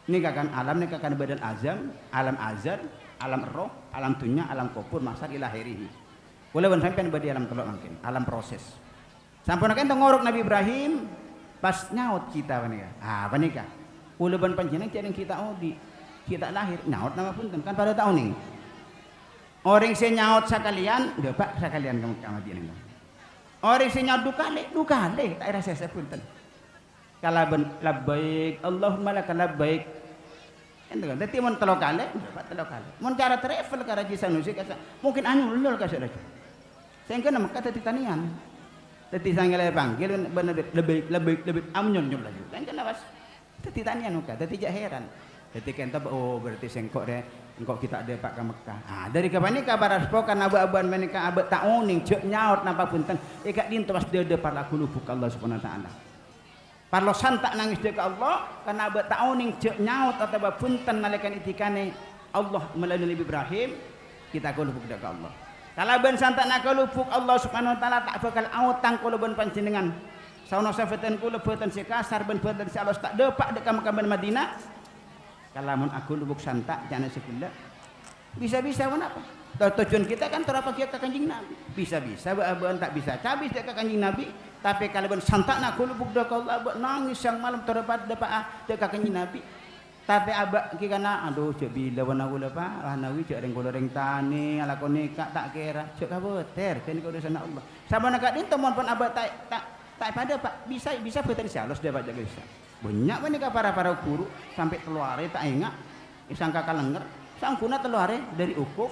S5: Ini kan alam ini kan badan azam, alam azal, alam roh, alam dunya, alam kubur masar ilahirihi. Kula ben sampean badi alam telok mungkin, alam proses. Sampun kan ngorok Nabi Ibrahim pas nyaut kita menika. Ah menika. Kula ban panjenengan jarang kita odi. Kita lahir nyaut nama punten kan pada tahun ini. Orang sing nyaut sakalian, udah Pak sakalian kamu kamadian. Orang sing nyaut dukale tak rasa punten. Kalaban labbaik Allahumma lakal labbaik. Ente kan dadi mun telo kale, Pak telo kale. Mun cara travel ka Raja Sanusi kasa mungkin anu lul ka saudara. Sehingga nama kata titanian. Dadi sanggale panggil bener lebih amnyon nyol lagi. Sehingga nawas dadi tanian uka, dadi jak heran. Dadi kenta oh berarti sengkok deh, engkau kita ada Pak ke Mekah. Ah dari kapan ni kabar aspo kan abu-abuan menika abet tauning cek nyaut napa punten. Ikak dinto pas dede parla kulubuk Allah Subhanahu wa taala. Parlo santak nangis dek Allah karena abet tauning cek nyaut atau punten nalekan itikane Allah melalui Nabi Ibrahim kita kulubuk dek Allah. Kalau ben santak nak kulubuk Allah Subhanahu wa taala tak bakal autang kulubun panjenengan. Sauna safatan kula beutan sekasar ben beutan si Allah tak depak dek kamar Madinah. Kalamun aku lubuk santak jana sekula. Bisa-bisa kenapa? Tujuan kita kan terapa kita Kanjeng Nabi. Bisa-bisa bae tak bisa. Cabis dek Kanjeng Nabi, tapi kalau ben santak nak lubuk dek Allah nangis yang malam terdapat dek Kanjeng Nabi. Tapi abak kikana aduh cek bila wana kula Pak, anawi cek reng kula reng tani ala konika tak kira. Cek kabeter kene kudu sana Allah. Sabana ka dinten mon pun abak tak pada Pak bisa potensialos dia baca bisa banyak menika para guru sampai keluar tak ingat sangka kalenger sangkuna keluar dari ukuf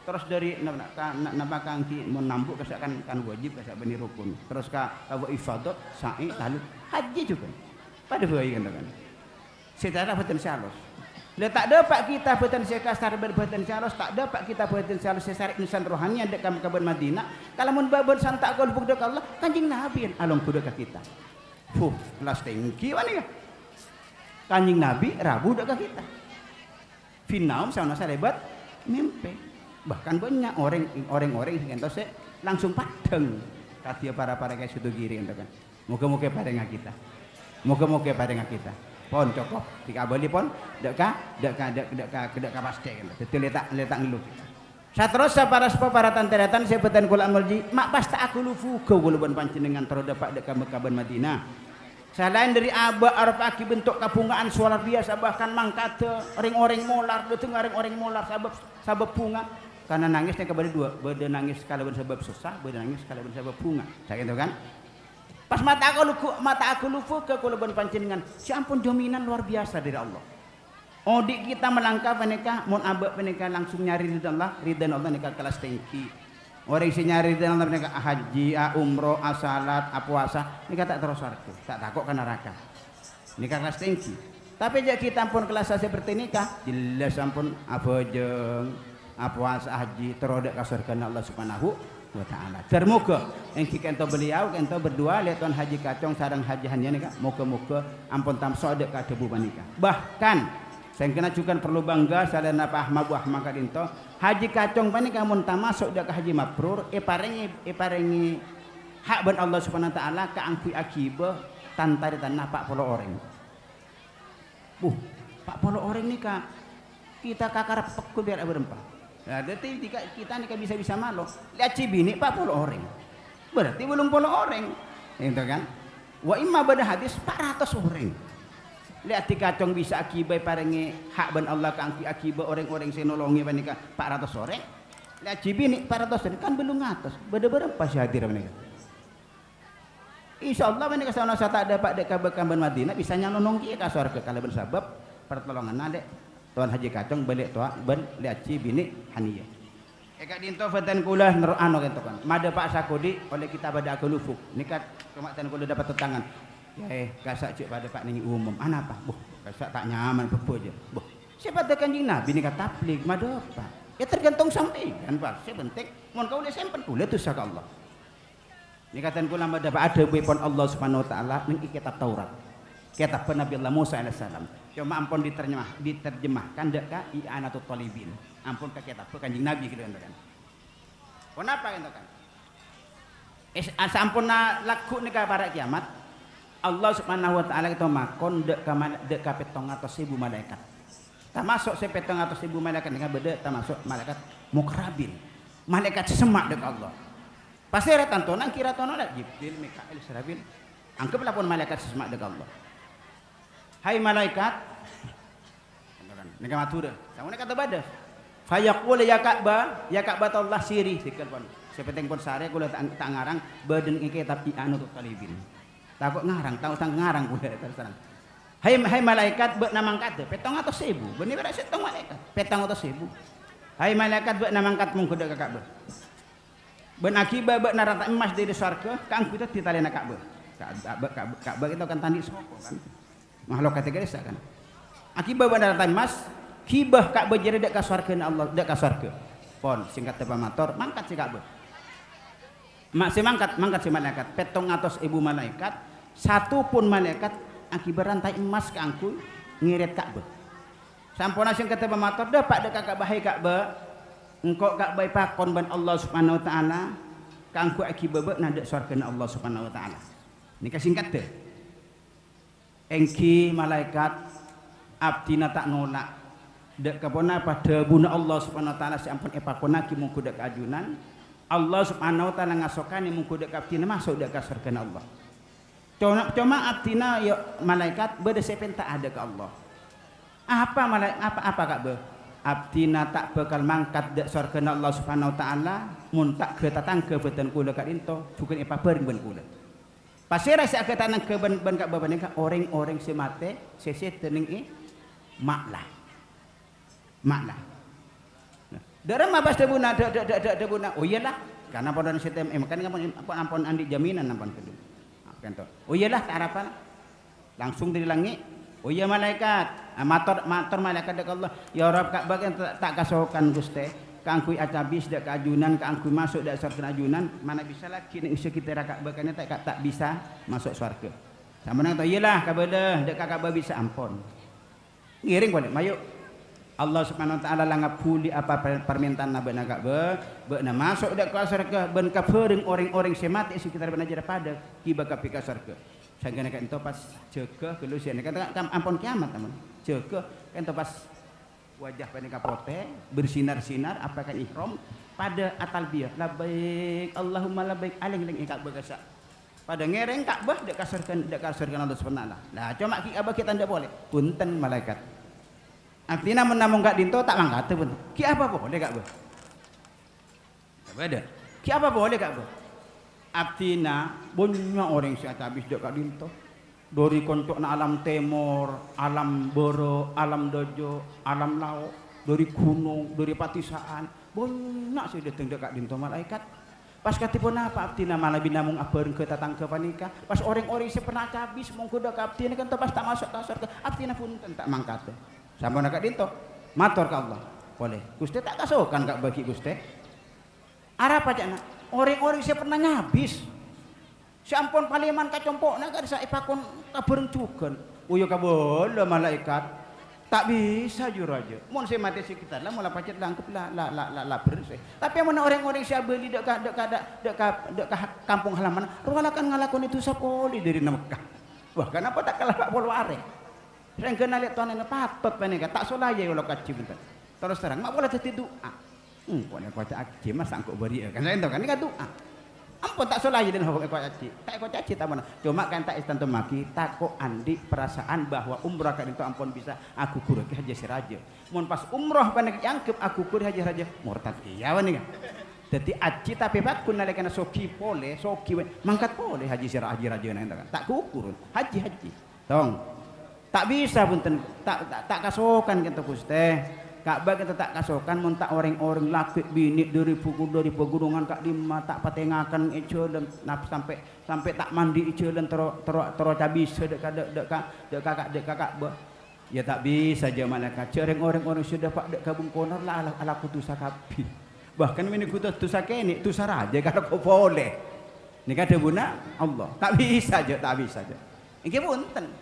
S5: terus dari napa kangki menambuk kan wajib kasak beni rukun terus ka ifadat sa'i taluk haji juga pada bayi kan secara potensialos dia tak dapat kita potensial kasar berpotensialos tak dapat kita potensialos secara insan rohani yang dekat kabar Madinah kalau mun babon santak kul bukdek Allah Kanjeng Nabi along kuda kita kelas tinggi wani ya Kanjeng Nabi rabu dekat kita finaum sauna sarebat mimpi bahkan banyak orang yang entos langsung padeng katia para kayak sudu giri kan muga-muga padeng kita muga-muga padeng kita pon cokop dikabali pon dek pasti kan dadi letak ngeluh saterusnya para tanteretan sebutan kula mulji mak pasta aku lufu kewuluban panjenengan terhadap dek kabar Madinah selain dari aba arep aki bentuk kabungaan suara biasa bahkan mangkate orang-orang molar deteng orang-orang molar sabab bunga karena nangisnya kembali dua beda nangis kalaban sebab susah beda nangis kalaban sebab bunga saya gitu kan pas mata aku lufu ke kuluban panjenengan si ampun dominan luar biasa dari Allah odik kita melangkah menikah mun abek menikah langsung nyari ridha Allah nikah kelas tinggi orang si nyari ridha Allah menikah haji umroh salat puasa nikah tak terus warga tak takut ke neraka nikah kelas tinggi tapi jika kita pun kelas seperti nikah jelas ampun abojeng puasa haji terodek ke surga Allah Subhanahu wa ta'ala. Termoga yang kita beliau kita berdua lihat tuan haji kacong sarang hajihannya nih kak moga-moga ampun tam sodek ka debu banika bahkan saya kena juga perlu bangga saya napa Ahmad kadinto haji kacong banika mun tam masuk dek haji mabrur parengi hak ban Allah Subhanahu wa taala ka angki akiba tantari tanah 40 orang Pak polo orang nih kak kita kakar pekku biar berempah. Nah, berarti kita nih bisa malu. Lihat Cibini 40 orang. Berarti belum 10 orang. Itu kan? Wa imma bada hadis 400 orang. Lihat di kacong bisa akibat parengi hak ban Allah kang akibat orang-orang senolongi panika 400 orang. Lihat bini para dosen kan belum ngatos. Berapa sih hadir mereka? Insyaallah mereka sana saya tak dapat dek kabar Madinah bisa nyalonong ki ka surga kalau bersabab pertolongan dek Tuan Haji Kacong balik tua ben lihat bini Haniyah. Eka dinto fatan kula anu kan kan. Mada Pak Sakodi oleh kita pada aku lufuk. Nikat kematan kula dapat tetangan. Ya kasak cik pada Pak ningi umum. Ana apa? Boh, kasak tak nyaman bepo aja. Boh, siapa ada Kanjeng Nabi nikat tabligh mada apa? Ya tergantung sampai kan Pak. Saya penting mun kau boleh simpen kula tu sak Allah. Nikatan kula mada ada wepon Allah Subhanahu wa taala ning kitab Taurat. Kitab Nabi Allah Musa alaihi salam. Cuma ampun diterjemahkan dek ka i'anatul talibin. Ampun ka kitab Kanjeng Nabi gitu kan. Kenapa gitu kan? Sampun laku nika para kiamat. Allah Subhanahu wa taala itu makon dek ka 700.000 malaikat. Termasuk 700.000 malaikat dengan beda termasuk malaikat mukrabin. Malaikat semak dek Allah. Pasti retan tonang kira tonang Jibril, Mikail, Israfil. Anggaplah pun malaikat semak dek Allah. Hai malaikat, nega matur, kamu kata badas. Fayaqul ya Ka'bah Allah siri sikal pun. Sepeteng pun sare kula tak ngarang badan iki kitab i'anut talibin. Takut ngarang, tahu sang ngarang kula terserang. Hai malaikat beuk namangkat 700.000. Bener bener setong malaikat 700.000. Hai malaikat beuk namangkat mung kudu ka Ka'bah. Ben akibat beuk narata emas dari surga, kang kita ditalena Ka'bah. Ka'bah itu kan tanding soko kan. Makhluk kategori kan. Akibat bandar emas, kibah Ka'bah jadi dek ka surga Allah, dek ka surga. Pon singkat tepa motor, mangkat si Ka'bah. Si mangkat si malaikat, 700.000 malaikat, satu pun malaikat akibat rantai emas ke angku ngirit Ka'bah. Sampun sing tepa motor dapat dek ka Ka'bah hai Ka'bah. Engkau Ka'bah pakon ban Allah Subhanahu wa taala, ka angku akibat na dek surga Allah Subhanahu wa taala. Nika singkat teh. Engki malaikat abdina tak nolak dek kapona pada buna Allah Subhanahu wa taala sampun epakona ki mungku dek ajunan Allah Subhanahu wa taala ngasokani mungku dek abdina masuk dek ka surga Allah. Cuma abdina ya malaikat beda sepen tak ada ke Allah. Apa malaikat apa Kak be? Abdina tak bakal mangkat dek surga Allah Subhanahu wa taala mun tak kereta tangke beten kula ka dinto bukan epabeung ben kula. Pasira sa agatan ng ban ka babaning ka oreng semate seset tening maklah. Dara mabas debuna debuna. Oh iyalah karena pada sistem kan ampun andi jaminan ampun kedua. Kan to. Oh iyalah harapan langsung dilangi. Oh iya malaikat. Matur malaikat dek Allah. Ya Rabb kak bagian tak kasokan Gusti. Kangkui acabis dak keajunan kangkui masuk dak surga ajunan mana bisa lagi nek usia kita rakak bakane tak bisa masuk surga. Sama nang to iyalah kabede dak kakak bisa ampun. Ngiring boleh mayu. Allah Subhanahu wa taala langapuli apa permintaan nabi nakak be na masuk dak ka surga ben ka feureung orang-orang semati sekitar benajar pada kiba ka pika surga. Sanggeuna ka ento pas jeukeeh kelusian kan ampun kiamat amun. Jeukeeh ento pas wajah pada kapote bersinar-sinar apakah ihram pada atalbiyah labbaik Allahumma labbaik aling-aling Ka'bah gasa pada ngereng Ka'bah dek kasurkan Allah Subhanahu wa taala. Nah cuma Ka'bah kita ndak boleh punten malaikat artinya menamung gak dinto tak mangkat pun ki apa boleh Ka'bah beda ki apa boleh Ka'bah artinya banyak orang sih habis dek kak dinto dari kontok na alam temor, alam boro, alam dojo, alam laut, dari gunung, dari patisaan, banyak sih datang dekat dinto malaikat. Pas katipun apa abdina malah binamung abareng ke tatang ke panika. Pas orang-orang si pernah cabis mongko dak abdina kan pas tak masuk kasar ke abdina pun tak mangkat. Sampun dekat dinto, matur ka Allah. Boleh. Gusti tak kasokan kak bagi Gusti. Arep aja orang-orang si pernah nyabis. Sampun paliman kacompokna ka sa ipakon kabareng jugan. Uyo kabola malaikat. Tak bisa juraja. Mun saya mati sekitar lah mula pacet langkup la bersih. Tapi mun orang-orang sia beuli dek kampung halaman, rualakan ngalakon itu sapoli dari Mekah. Wah, kenapa tak kalah Pak Polware? Saya kenal lihat tuanana patot panika tak solaya ulo kaci bentar. Terus terang mak boleh dadi doa. Boleh baca aji mas sangko bari kan saya ento kan ini doa. Ampun tak salah dan hok ekor caci. Tak ekor caci tak mana. Cuma kan tak istanto maki tak kok andi perasaan bahwa umrah kan itu ampun bisa aku kurang haji siraja. Mun pas umrah panek angkep aku kurang haji raja murtad iya wani kan. Jadi aji tapi bakun nalekana soki pole soki mangkat pole haji sirah haji raja nang kan. Tak kukur haji. Tong. Tak bisa punten tak kasokan kita Gusti. Ka'bah kita tak kasokan mun tak orang-orang laki bini dari pegunungan kak lima tak patengakan iceuleun sampai tak mandi iceuleun tero cabis dek kakak ya tak bisa aja malaikat cereng orang-orang sudah pak dek kabung konar lah ala kutusa kapi bahkan ini kutus kene tusa raja kalau kau boleh ni kada guna Allah tak bisa aja iki punten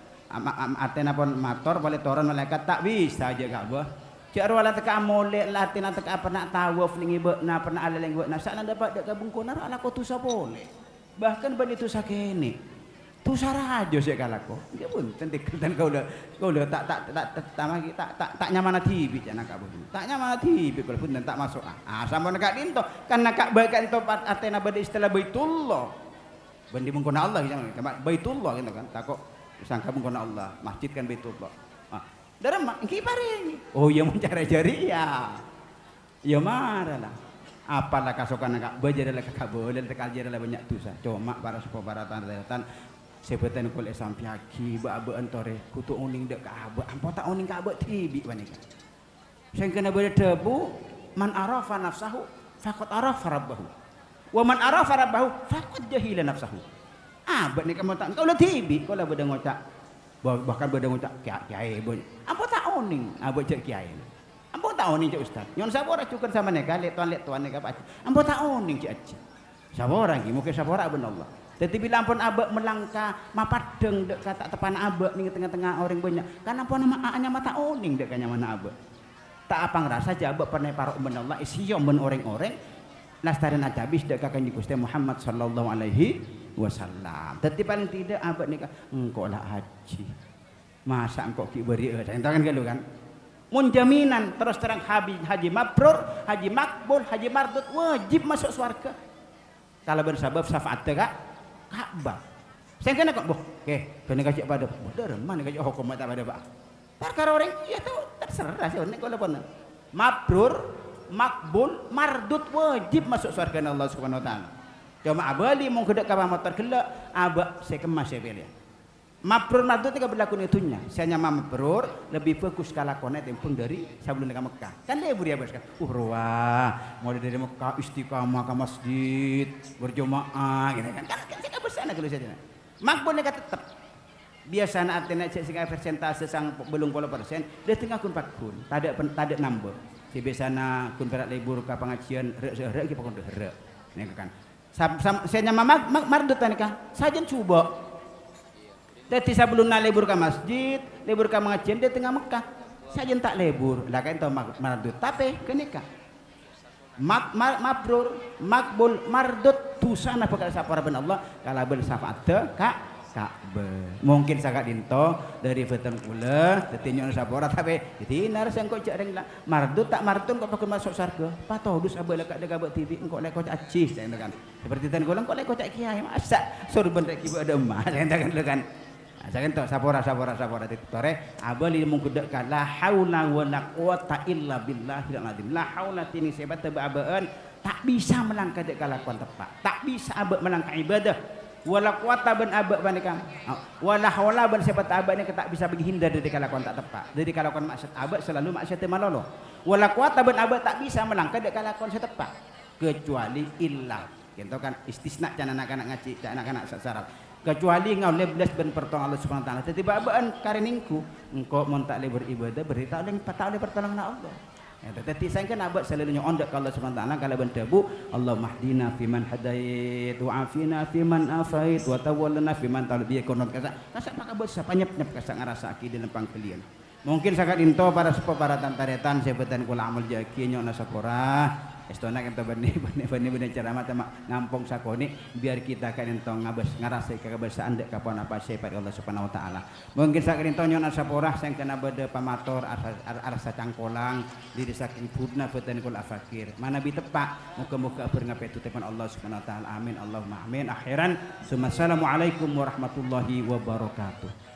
S5: atena pun motor boleh toran malaikat tak bisa aja Ka'bah. Cak wala teka molek latin teka pernah tawaf ning ibeuna pernah ala leng ibeuna sakna dapat dak kabung konar ala ko tusa boleh. Bahkan ban itu sakene. Tusa rajo sik kalako. Nggih punten dikenten kau udah tak nyaman TV cenah kabeh. Tak nyaman TV kalau punten tak masuk. Ah sampun kak dinto karena kak bae kak dinto atena bade istilah Baitullah. Bandi mungkona Allah jangan Baitullah gitu kan. Tak kok sangka mungkona Allah, masjid kan Baitullah. Dalam engki paring. Oh iya mun cara jari ya. Ya marah lah. Apalah kasokan kak bajaralah kakak boleh tekal jaralah banyak dosa. Cuma para supabaratan daratan sebutan kul sampai aki ba antore kutu uning dek Ka'bah. Ampo tak uning Ka'bah tibi wanika. Sing kena bade debu man arafa nafsahu faqad arafa rabbahu. Wa man arafa rabbahu faqad jahila nafsahu. Abad nika mau tak kau lah tibi kau lah bade ngocak. Bahkan bade ngocak kiai boy. Ampo tak oning abot cek kiai. Ampo tak oning cek ustaz. Nyon sabora cukup sama neka let tuan neka pak. Ampo tak oning cek aji. Sabora ki mungkin sabora ben Allah. Dadi bila ampun abek melangkah mapadeng dek kata tepan abek ning tengah-tengah orang banyak. Kan ampun anya mata oning dek kanya mana abek. Tak apa ngerasa jabek pernah parok ben Allah isiyo ben orang-orang lastarin acabis dek kakang Gusti Muhammad sallallahu alaihi wasallam. Dadi paling tidak abek nikah engko lah haji. Masa engkau ki beri kan gitu kan mun jaminan terus terang haji mabrur haji makbul haji mardut wajib masuk surga kalau bersabab syafaat Ka'bah saya kena kok boh oke kena kasih pada bener mana kasih hukum mata pada pak perkara orang iya tuh terserah sih nek kalau pun mabrur makbul mardut wajib masuk surga Allah Subhanahu wa taala cuma abali mau kedek ka motor gelak abak saya kemas saya pilih mabrur mardut tidak berlaku itunya. Saya nyama mabrur lebih fokus kalakonnya tempung dari sebelum ke Mekah. Kan lebur ya bos kan. Wah, mau dari Mekah istiqamah ke masjid berjamaah gitu kan. Kan saya bersana kalau saya. Makbul nek tetap. Biasana artinya sing persentase sang belum 10%, dia tengah kun 40. Tade nambah. Si biasana kun perak libur ke pengajian rek ki pokon rek. Nek kan. Saya nyama mardut nikah. Sajen coba jadi sebelum libur ke masjid, libur ke pengajian dia tengah Mekah. Saja tak libur, lah kan tahu mardut. Tapi kenika mabrur, makbul, mardut tusana bakal sapara ben Allah kalau bersyafaat Ka'bah. Mungkin sangat dinto dari vetan kula, detinyo sapora tapi dinar sang kok jareng lah. Mardut tak mardut kok pakai masuk surga. Patodus abah lekak dek abah TV engkau lekok acis kan. Seperti tan kula engkau lekok kiai masa sorban rek ibu ada emas kan kan. Saya kan sapora titore abali mungkudak la haula wala quwata illa billahil azim. La haula tini sebat abaan tak bisa melangkah dek kalakuan tepat. Tak bisa abak melangkah ibadah. Wala quwata ban abak banikam. Wala haula ban sebat abak ni tak bisa menghindar dari kalakuan tak tepat. Dari kalakuan maksiat abak selalu maksiat malolo. Wala quwata ban abak tak bisa melangkah dek kalakuan setepat kecuali illa. Gitu kan istisna can anak-anak ngaji, anak-anak sasarap. Kecuali ngau leblas ben pertolongan Allah Subhanahu wa taala. Tiba baan kareningku engkau mun tak beribadah berita oleh oleh pertolongan Allah. Ya tetapi saya kan abad selalunya ondak ke Allah Subhanahu wa taala kalau bendebu Allah mahdina fiman hadait wa afina fiman afait wa tawallana fiman talbiya konon kasa. Kasa pakabot sa panyap-nyap kasa ngarasa aki dalam pangkelian. Mungkin sangat into para sepaparatan taretan sebutan kula amal jaki nyo na sapora estona kan benih ceramah tema ngampung sakoni biar kita kan entong ngarasa kebiasaan dek kapan apa sifat Allah Subhanahu wa taala. Mungkin saking tonyon asa porah sang kena bade pamator arasa cangkolang diri saking budna fatan kul afakir. Mana bi tepak muga-muga berngapet tepan Allah Subhanahu wa taala. Amin Allahumma amin. Akhiran assalamualaikum warahmatullahi wabarakatuh.